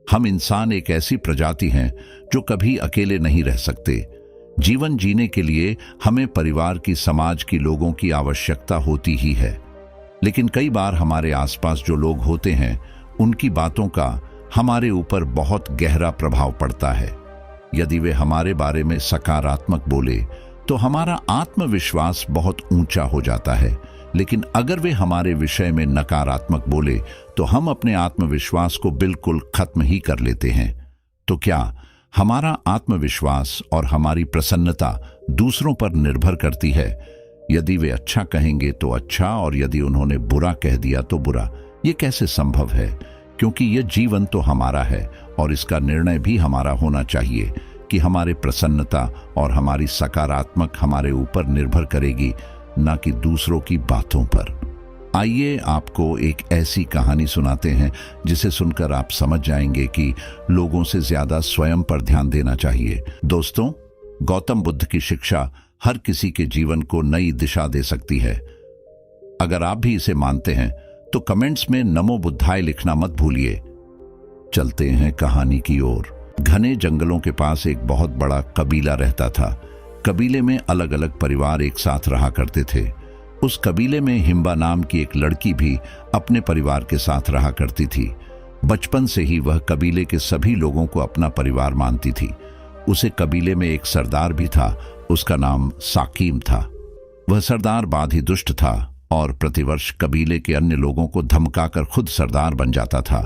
हम इंसान एक ऐसी प्रजाति हैं जो कभी अकेले नहीं रह सकते। जीवन जीने के लिए हमें परिवार की, समाज की, लोगों की आवश्यकता होती ही है। लेकिन कई बार हमारे आसपास जो लोग होते हैं, उनकी बातों का हमारे ऊपर बहुत गहरा प्रभाव पड़ता है। यदि वे हमारे बारे में सकारात्मक बोले तो हमारा आत्मविश्वास बहुत ऊंचा हो जाता है, लेकिन अगर वे हमारे विषय में नकारात्मक बोले तो हम अपने आत्मविश्वास को बिल्कुल खत्म ही कर लेते हैं। तो क्या हमारा आत्मविश्वास और हमारी प्रसन्नता दूसरों पर निर्भर करती है? यदि वे अच्छा कहेंगे तो अच्छा, और यदि उन्होंने बुरा कह दिया तो बुरा। ये कैसे संभव है? क्योंकि यह जीवन तो हमारा है और इसका निर्णय भी हमारा होना चाहिए कि हमारे प्रसन्नता और हमारी सकारात्मक हमारे ऊपर निर्भर करेगी, न कि दूसरों की बातों पर। आइए आपको एक ऐसी कहानी सुनाते हैं जिसे सुनकर आप समझ जाएंगे कि लोगों से ज्यादा स्वयं पर ध्यान देना चाहिए। दोस्तों, गौतम बुद्ध की शिक्षा हर किसी के जीवन को नई दिशा दे सकती है। अगर आप भी इसे मानते हैं तो कमेंट्स में नमो बुद्धाय लिखना मत भूलिए। चलते हैं कहानी की ओर। घने जंगलों के पास एक बहुत बड़ा कबीला रहता था। कबीले में अलग अलग परिवार एक साथ रहा करते थे। उस कबीले में हिम्बा नाम की एक लड़की भी अपने परिवार के साथ रहा करती थी। बचपन से ही वह कबीले के सभी लोगों को अपना परिवार मानती थी। उसे कबीले में एक सरदार भी था। उसका नाम साकीम था। वह सरदार बाद ही दुष्ट था और प्रतिवर्ष कबीले के अन्य लोगों को धमकाकर खुद सरदार बन जाता था।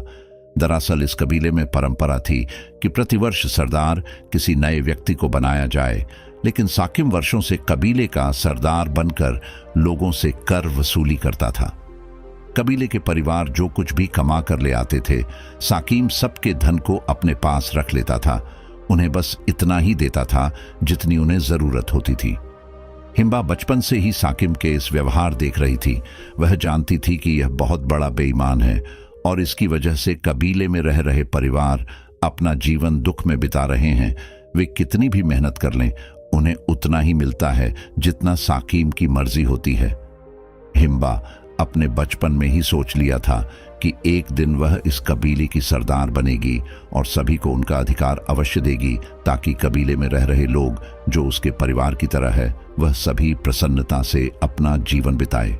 दरअसल इस कबीले में परंपरा थी कि प्रतिवर्ष सरदार किसी नए व्यक्ति को बनाया जाए, लेकिन साकिम वर्षों से कबीले का सरदार बनकर लोगों से कर वसूली करता था। कबीले के परिवार जो कुछ भी कमा कर ले आते थे, साकिम सबके धन को अपने पास रख लेता था। उन्हें बस इतना ही देता था जितनी उन्हें जरूरत होती थी। हिम्बा बचपन से ही साकिम के इस व्यवहार देख रही थी। वह जानती थी कि यह बहुत बड़ा बेईमान है और इसकी वजह से कबीले में रह रहे परिवार अपना जीवन दुख में बिता रहे हैं। वे कितनी भी मेहनत कर लें, उन्हें उतना ही मिलता है जितना साकिम की मर्जी होती है। हिम्बा अपने बचपन में ही सोच लिया था कि एक दिन वह इस कबीले की सरदार बनेगी और सभी को उनका अधिकार अवश्य देगी, ताकि कबीले में रह रहे लोग जो उसके परिवार की तरह है, वह सभी प्रसन्नता से अपना जीवन बिताए।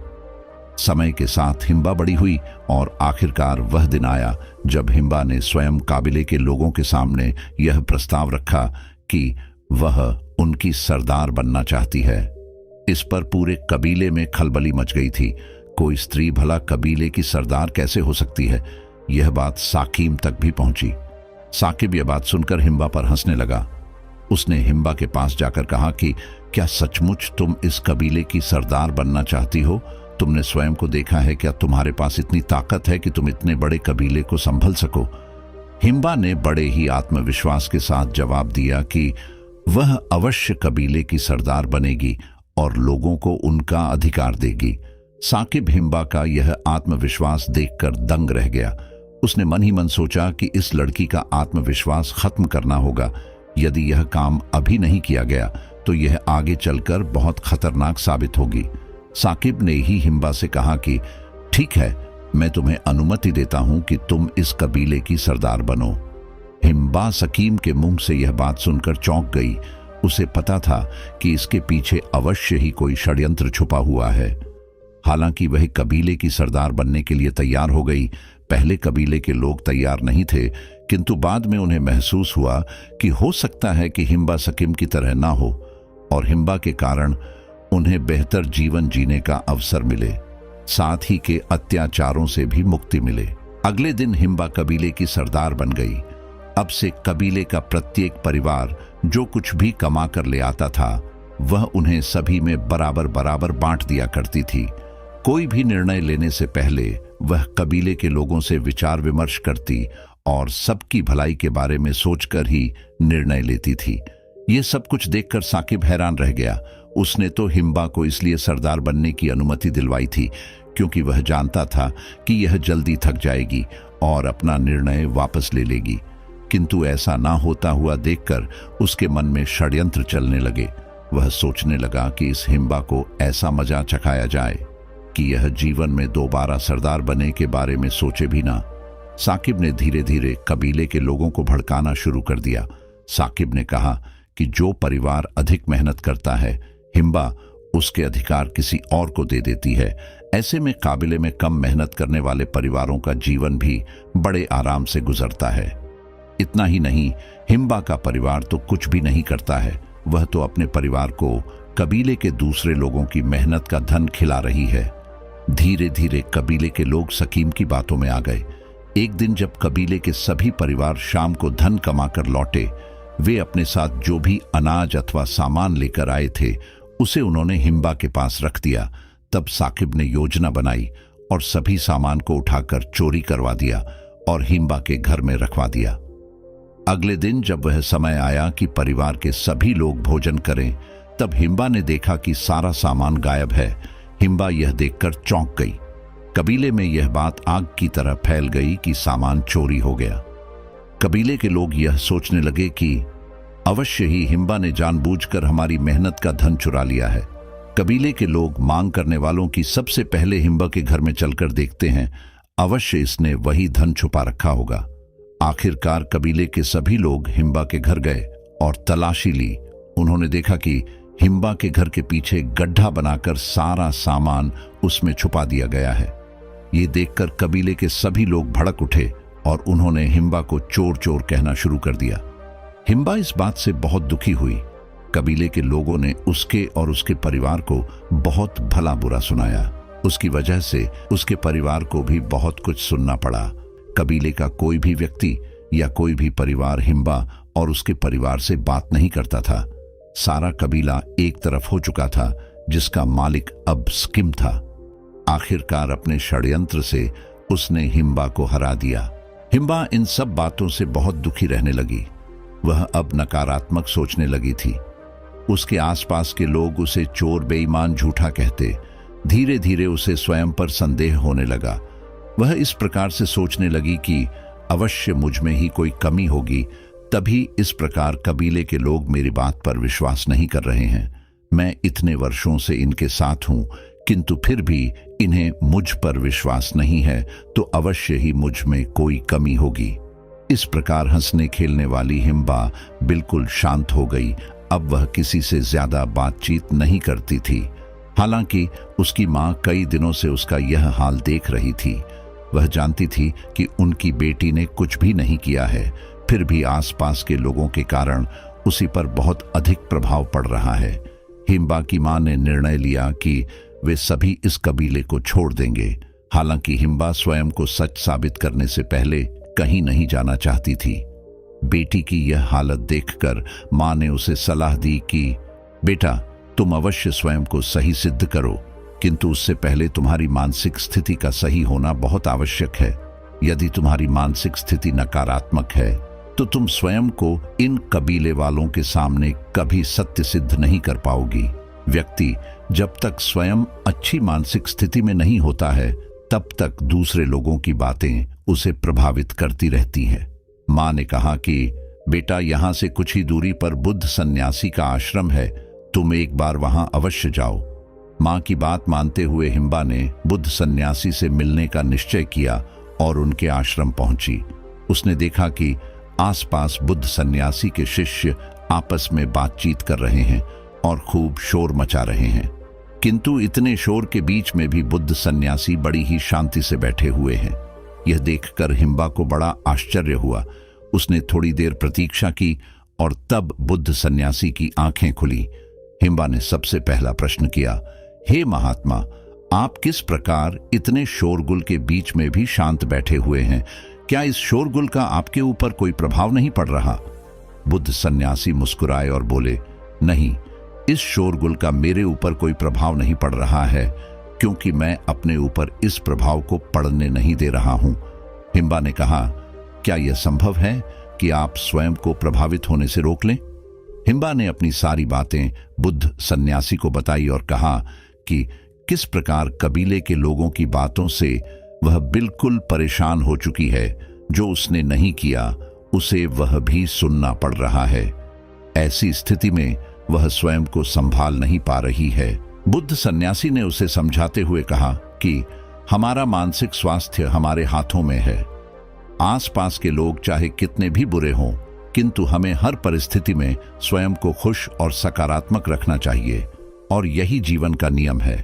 समय के साथ हिम्बा बड़ी हुई और आखिरकार वह दिन आया जब हिम्बा ने स्वयं काबिले के लोगों के सामने यह प्रस्ताव रखा कि वह उनकी सरदार बनना चाहती है। इस पर पूरे कबीले में खलबली मच गई थी। कोई स्त्री भला कबीले की सरदार कैसे हो सकती है? यह बात साकिम तक भी पहुंची। साकिब यह बात सुनकर हिम्बा पर हंसने लगा। उसने हिम्बा के पास जाकर कहा कि क्या सचमुच तुम इस कबीले की सरदार बनना चाहती हो? तुमने स्वयं को देखा है? क्या तुम्हारे पास इतनी ताकत है कि तुम इतने बड़े कबीले को संभल सको? हिम्बा ने बड़े ही आत्मविश्वास के साथ जवाब दिया कि वह अवश्य कबीले की सरदार बनेगी और लोगों को उनका अधिकार देगी। साकिब हिम्बा का यह आत्मविश्वास देखकर दंग रह गया। उसने मन ही मन सोचा कि इस लड़की का आत्मविश्वास खत्म करना होगा। यदि यह काम अभी नहीं किया गया तो यह आगे चलकर बहुत खतरनाक साबित होगी। साकिब ने ही हिम्बा से कहा कि ठीक है, मैं तुम्हें अनुमति देता हूं कि तुम इस कबीले की सरदार बनो। हिम्बा साकिम के मुंह से यह बात सुनकर चौंक गई। उसे पता था कि इसके पीछे अवश्य ही कोई षड्यंत्र छुपा हुआ है। हालांकि वह कबीले की सरदार बनने के लिए तैयार हो गई। पहले कबीले के लोग तैयार नहीं थे, किंतु बाद में उन्हें महसूस हुआ कि हो सकता है कि हिम्बा साकिम की तरह ना हो और हिम्बा के कारण उन्हें बेहतर जीवन जीने का अवसर मिले, साथ ही के अत्याचारों से भी मुक्ति मिले। अगले दिन हिम्बा कबीले की सरदार बन गई। अब से कबीले का प्रत्येक परिवार जो कुछ भी कमा कर ले आता था, वह उन्हें सभी में बराबर बराबर बांट दिया करती थी। कोई भी निर्णय लेने से पहले वह कबीले के लोगों से विचार विमर्श करती और सबकी भलाई के बारे में सोचकर ही निर्णय लेती थी। ये सब कुछ देखकर साकिब हैरान रह गया। उसने तो हिम्बा को इसलिए सरदार बनने की अनुमति दिलवाई थी क्योंकि वह जानता था कि यह जल्दी थक जाएगी और अपना निर्णय वापस ले लेगी, किंतु ऐसा ना होता हुआ देखकर उसके मन में षड्यंत्र चलने लगे। वह सोचने लगा कि इस हिम्बा को ऐसा मजा चखाया जाए कि यह जीवन में दोबारा सरदार बनने के बारे में सोचे भी ना। साकिब ने धीरे धीरे कबीले के लोगों को भड़काना शुरू कर दिया। साकिब ने कहा कि जो परिवार अधिक मेहनत करता है, हिम्बा उसके अधिकार किसी और को दे देती है। ऐसे में काबिले में कम मेहनत करने वाले परिवारों का जीवन भी बड़े आराम से गुजरता है। इतना ही नहीं, हिम्बा का परिवार तो कुछ भी नहीं करता है, वह तो अपने परिवार को कबीले के दूसरे लोगों की मेहनत का धन खिला रही है। धीरे धीरे कबीले के लोग सकीम की बातों में आ गए। एक दिन जब कबीले के सभी परिवार शाम को धन कमाकर लौटे, वे अपने साथ जो भी अनाज अथवा सामान लेकर आए थे उसे उन्होंने हिम्बा के पास रख दिया। तब साकिब ने योजना बनाई और सभी सामान को उठाकर चोरी करवा दिया और हिम्बा के घर में रखवा दिया। अगले दिन जब वह समय आया कि परिवार के सभी लोग भोजन करें, तब हिम्बा ने देखा कि सारा सामान गायब है। हिम्बा यह देखकर चौंक गई। कबीले में यह बात आग की तरह फैल गई कि सामान चोरी हो गया। कबीले के लोग यह सोचने लगे कि अवश्य ही हिम्बा ने जानबूझकर हमारी मेहनत का धन चुरा लिया है। कबीले के लोग मांग करने वालों की सबसे पहले हिम्बा के घर में चलकर देखते हैं, अवश्य इसने वही धन छुपा रखा होगा। आखिरकार कबीले के सभी लोग हिम्बा के घर गए और तलाशी ली। उन्होंने देखा कि हिम्बा के घर के पीछे गड्ढा बनाकर सारा सामान उसमें छुपा दिया गया है। ये देखकर कबीले के सभी लोग भड़क उठे और उन्होंने हिम्बा को चोर चोर कहना शुरू कर दिया। हिम्बा इस बात से बहुत दुखी हुई। कबीले के लोगों ने उसके और उसके परिवार को बहुत भला बुरा सुनाया। उसकी वजह से उसके परिवार को भी बहुत कुछ सुनना पड़ा। कबीले का कोई भी व्यक्ति या कोई भी परिवार हिम्बा और उसके परिवार से बात नहीं करता था। सारा कबीला एक तरफ हो चुका था, जिसका मालिक अब सकीम था। आखिरकार अपने षड्यंत्र से उसने हिम्बा को हरा दिया। हिम्बा इन सब बातों से बहुत दुखी रहने लगी। वह अब नकारात्मक सोचने लगी थी। उसके आसपास के लोग उसे चोर, बेईमान, झूठा कहते। धीरे धीरे उसे स्वयं पर संदेह होने लगा। वह इस प्रकार से सोचने लगी कि अवश्य मुझ में ही कोई कमी होगी, तभी इस प्रकार कबीले के लोग मेरी बात पर विश्वास नहीं कर रहे हैं। मैं इतने वर्षों से इनके साथ हूं, किंतु फिर भी इन्हें मुझ पर विश्वास नहीं है, तो अवश्य ही मुझ में कोई कमी होगी। इस प्रकार हंसने खेलने वाली हिम्बा बिल्कुल शांत हो गई। अब वह किसी से ज्यादा बातचीत नहीं करती थी। हालांकि उसकी मां कई दिनों से उसका यह हाल देख रही थी। वह जानती थी कि उनकी बेटी ने कुछ भी नहीं किया है, फिर भी आसपास के लोगों के कारण उसी पर बहुत अधिक प्रभाव पड़ रहा है। हिम्बा की मां ने निर्णय लिया कि वे सभी इस कबीले को छोड़ देंगे। हालांकि हिम्बा स्वयं को सच साबित करने से पहले कहीं नहीं जाना चाहती थी। बेटी की यह हालत देखकर मां ने उसे सलाह दी कि बेटा, तुम अवश्य स्वयं को सही सिद्ध करो, किंतु उससे पहले तुम्हारी मानसिक स्थिति का सही होना बहुत आवश्यक है। यदि तुम्हारी मानसिक स्थिति नकारात्मक है तो तुम स्वयं को इन कबीले वालों के सामने कभी सत्य सिद्ध नहीं कर पाओगी। व्यक्ति जब तक स्वयं अच्छी मानसिक स्थिति में नहीं होता है, तब तक दूसरे लोगों की बातें उसे प्रभावित करती रहती हैं। मां ने कहा कि बेटा, यहां से कुछ ही दूरी पर बुद्ध सन्यासी का आश्रम है, तुम एक बार वहां अवश्य जाओ। मां की बात मानते हुए हिम्बा ने बुद्ध सन्यासी से मिलने का निश्चय किया और उनके आश्रम पहुंची। उसने देखा कि आसपास बुद्ध सन्यासी के शिष्य आपस में बातचीत कर रहे हैं और खूब शोर मचा रहे हैं, किंतु इतने शोर के बीच में भी बुद्ध सन्यासी बड़ी ही शांति से बैठे हुए हैं। यह देखकर हिम्बा को बड़ा आश्चर्य हुआ। उसने थोड़ी देर प्रतीक्षा की और तब बुद्ध सन्यासी की आंखें खुली। हिम्बा ने सबसे पहला प्रश्न किया, हे महात्मा, आप किस प्रकार इतने शोरगुल के बीच में भी शांत बैठे हुए हैं? क्या इस शोरगुल का आपके ऊपर कोई प्रभाव नहीं पड़ रहा? बुद्ध सन्यासी मुस्कुराए और बोले, नहीं, इस शोरगुल का मेरे ऊपर कोई प्रभाव नहीं पड़ रहा है, क्योंकि मैं अपने ऊपर इस प्रभाव को पड़ने नहीं दे रहा हूं। हिम्बा ने कहा, क्या यह संभव है कि आप स्वयं को प्रभावित होने से रोक लें? हिम्बा ने अपनी सारी बातें बुद्ध सन्यासी को बताई और कहा कि किस प्रकार कबीले के लोगों की बातों से वह बिल्कुल परेशान हो चुकी है। जो उसने नहीं किया उसे वह भी सुनना पड़ रहा है। ऐसी स्थिति में वह स्वयं को संभाल नहीं पा रही है। बुद्ध सन्यासी ने उसे समझाते हुए कहा कि हमारा मानसिक स्वास्थ्य हमारे हाथों में है। आसपास के लोग चाहे कितने भी बुरे हों, किंतु हमें हर परिस्थिति में स्वयं को खुश और सकारात्मक रखना चाहिए, और यही जीवन का नियम है।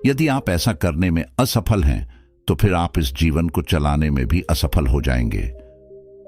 यदि आप ऐसा करने में असफल हैं, तो फिर आप इस जीवन को चलाने में भी असफल हो जाएंगे।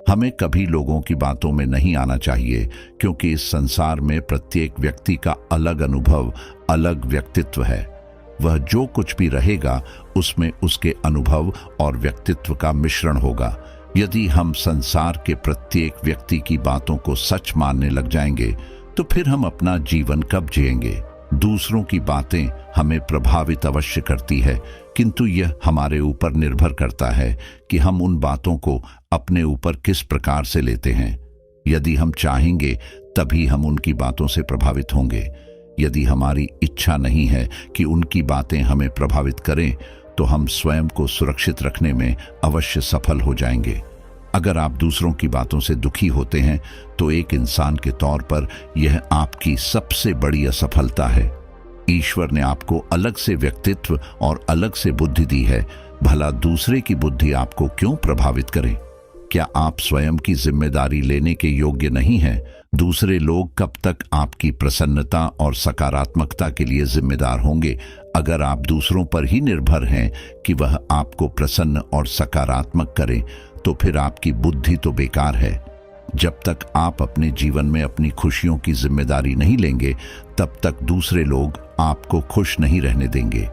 हमें कभी लोगों की बातों में नहीं आना चाहिए, क्योंकि इस संसार में प्रत्येक व्यक्ति का अलग अनुभव, अलग व्यक्तित्व है। वह जो कुछ भी रहेगा उसमें उसके अनुभव और व्यक्तित्व का मिश्रण होगा। यदि हम संसार के प्रत्येक व्यक्ति की बातों को सच मानने लग जाएंगे, तो फिर हम अपना जीवन कब जिएंगे? दूसरों की बातें हमें प्रभावित अवश्य करती है, किंतु यह हमारे ऊपर निर्भर करता है कि हम उन बातों को अपने ऊपर किस प्रकार से लेते हैं। यदि हम चाहेंगे तभी हम उनकी बातों से प्रभावित होंगे। यदि हमारी इच्छा नहीं है कि उनकी बातें हमें प्रभावित करें, तो हम स्वयं को सुरक्षित रखने में अवश्य सफल हो जाएंगे। अगर आप दूसरों की बातों से दुखी होते हैं, तो एक इंसान के तौर पर यह आपकी सबसे बड़ी असफलता है। ईश्वर ने आपको अलग से व्यक्तित्व और अलग से बुद्धि दी है, भला दूसरे की बुद्धि आपको क्यों प्रभावित करे? क्या आप स्वयं की जिम्मेदारी लेने के योग्य नहीं हैं? दूसरे लोग कब तक आपकी प्रसन्नता और सकारात्मकता के लिए जिम्मेदार होंगे? अगर आप दूसरों पर ही निर्भर हैं कि वह आपको प्रसन्न और सकारात्मक करें, तो फिर आपकी बुद्धि तो बेकार है। जब तक आप अपने जीवन में अपनी खुशियों की जिम्मेदारी नहीं लेंगे, तब तक दूसरे लोग आपको खुश नहीं रहने देंगे।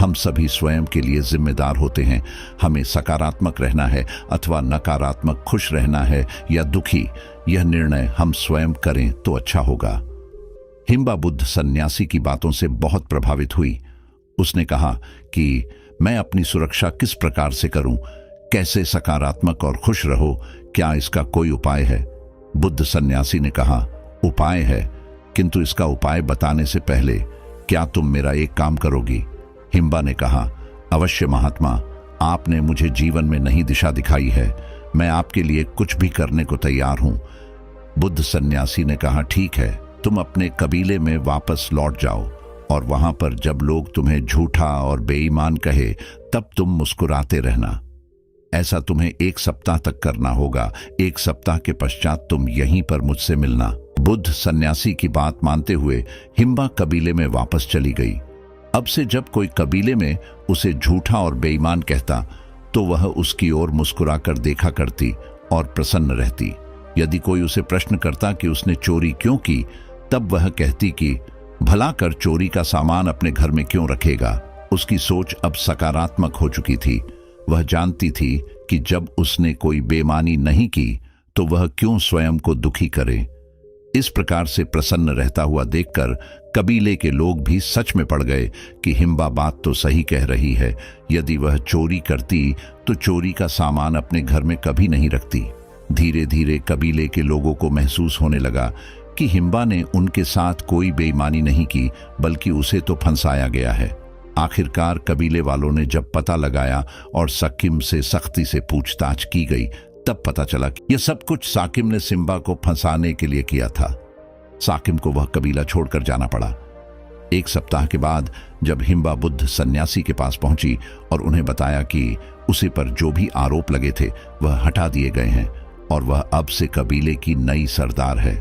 हम सभी स्वयं के लिए जिम्मेदार होते हैं। हमें सकारात्मक रहना है अथवा नकारात्मक, खुश रहना है या दुखी, यह निर्णय हम स्वयं करें तो अच्छा होगा। हिम्बा बुद्ध सन्यासी की बातों से बहुत प्रभावित हुई। उसने कहा कि मैं अपनी सुरक्षा किस प्रकार से करूं? कैसे सकारात्मक और खुश रहो? क्या इसका कोई उपाय है? बुद्ध सन्यासी ने कहा, उपाय है, किंतु इसका उपाय बताने से पहले क्या तुम मेरा एक काम करोगी? हिम्बा ने कहा, अवश्य महात्मा, आपने मुझे जीवन में नई दिशा दिखाई है। मैं आपके लिए कुछ भी करने को तैयार हूं। बुद्ध सन्यासी ने कहा, ठीक है, तुम अपने कबीले में वापस लौट जाओ, और वहां पर जब लोग तुम्हें झूठा और बेईमान कहे, तब तुम मुस्कुराते रहना। ऐसा तुम्हें 1 सप्ताह तक करना होगा। 1 सप्ताह के पश्चात तुम यहीं पर मुझसे मिलना। बुद्ध सन्यासी की बात मानते हुए हिम्बा कबीले में वापस चली गई। अब से जब कोई कबीले में उसे झूठा और बेईमान कहता, तो वह उसकी ओर मुस्कुरा कर देखा करती और प्रसन्न रहती। यदि कोई उसे प्रश्न करता कि उसने चोरी क्यों की, तब वह कहती कि भला कर चोरी का सामान अपने घर में क्यों रखेगा। उसकी सोच अब सकारात्मक हो चुकी थी। वह जानती थी कि जब उसने कोई बेईमानी नहीं की, तो वह क्यों स्वयं को दुखी करे। इस प्रकार से प्रसन्न रहता हुआ देखकर कबीले के लोग भी सच में पड़ गए कि हिम्बा बात तो सही कह रही है। यदि वह चोरी करती, तो चोरी का सामान अपने घर में कभी नहीं रखती। धीरे धीरे कबीले के लोगों को महसूस होने लगा कि हिम्बा ने उनके साथ कोई बेईमानी नहीं की, बल्कि उसे तो फंसाया गया है। आखिरकार कबीले वालों ने जब पता लगाया और साकिम से सख्ती से पूछताछ की गई, तब पता चला कि यह सब कुछ साकिम ने सिम्बा को फंसाने के लिए किया था। साकिम को वह कबीला छोड़कर जाना पड़ा। 1 सप्ताह के बाद जब हिम्बा बुद्ध सन्यासी के पास पहुंची और उन्हें बताया कि उसे पर जो भी आरोप लगे थे वह हटा दिए गए हैं और वह अब से कबीले की नई सरदार है,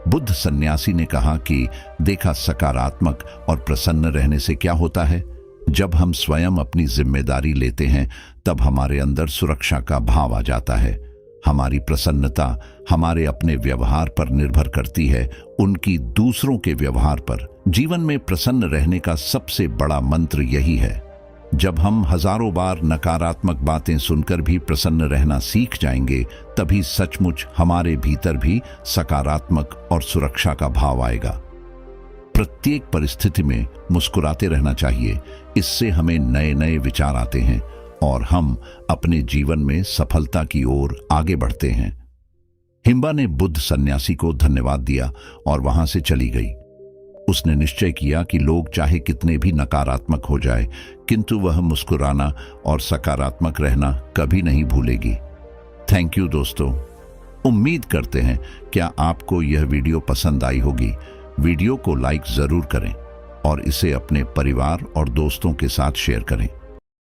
बुद्ध सन्यासी ने कहा कि देखा, सकारात्मक और प्रसन्न रहने से क्या होता है। जब हम स्वयं अपनी जिम्मेदारी लेते हैं, तब हमारे अंदर सुरक्षा का भाव आ जाता है। हमारी प्रसन्नता हमारे अपने व्यवहार पर निर्भर करती है, उनकी दूसरों के व्यवहार पर। जीवन में प्रसन्न रहने का सबसे बड़ा मंत्र यही है। जब हम हजारों बार नकारात्मक बातें सुनकर भी प्रसन्न रहना सीख जाएंगे, तभी सचमुच हमारे भीतर भी सकारात्मक और सुरक्षा का भाव आएगा। प्रत्येक परिस्थिति में मुस्कुराते रहना चाहिए। इससे हमें नए नए विचार आते हैं और हम अपने जीवन में सफलता की ओर आगे बढ़ते हैं। हिम्बा ने बुद्ध सन्यासी को धन्यवाद दिया और वहां से चली गई। उसने निश्चय किया कि लोग चाहे कितने भी नकारात्मक हो जाए, किंतु वह मुस्कुराना और सकारात्मक रहना कभी नहीं भूलेगी। थैंक यू दोस्तों। उम्मीद करते हैं क्या आपको यह वीडियो पसंद आई होगी। वीडियो को लाइक जरूर करें और इसे अपने परिवार और दोस्तों के साथ शेयर करें।